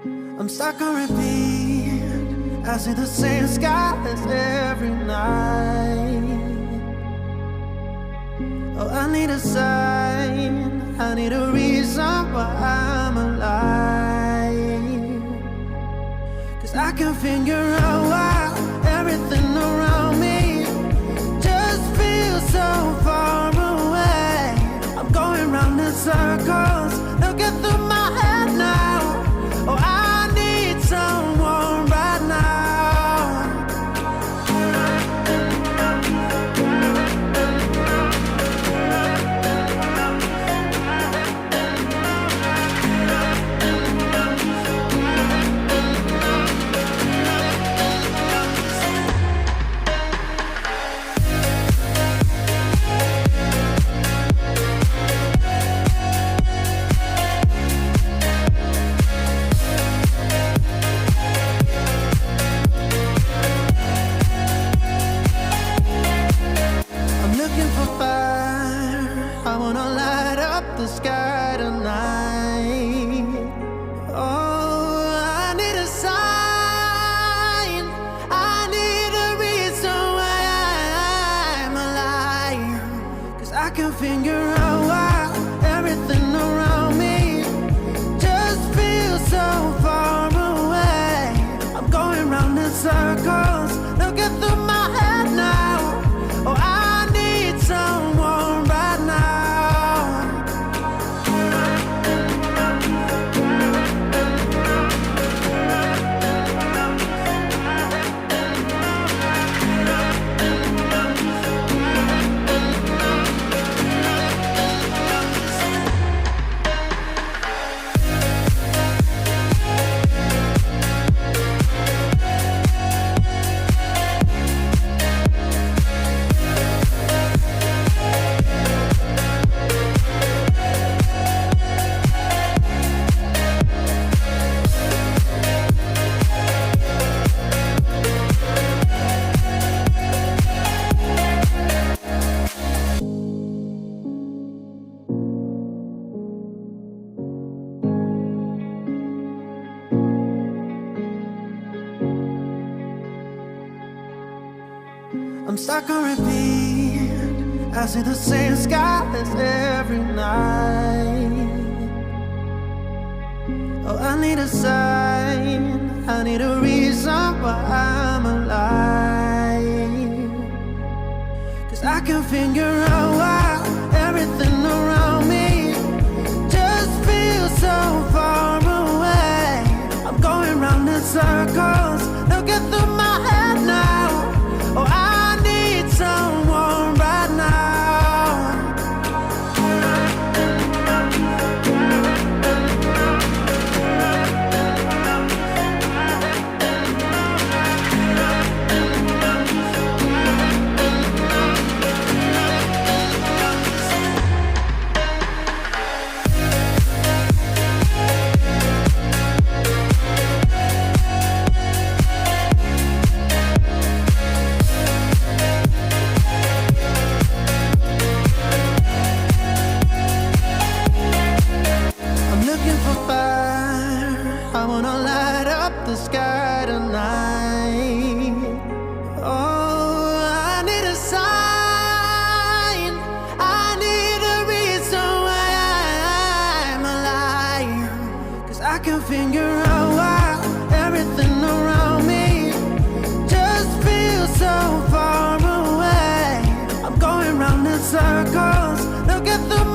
I'm stuck on repeat. I see the same skies every night. Oh, I need a sign, I need a reason why I'm alive. 'Cause I can figure out why everything around me just feels so far away. I'm going round in circles, looking through my head now. Oh, I need someone right now. Figure out why everything around me just feels so far away. I'm going round in circles, looking through my head now. Oh, I need someone right now. I'm stuck on repeat. I see the same skies every night. Oh, I need a sign, I need a reason why I'm alive. 'Cause I can figure out why everything around me just feels so far away. I'm going round in circles, looking through my head now. Oh, I need someone right now. Figure out why everything around me just feels so far away. I'm going round in circles, looking through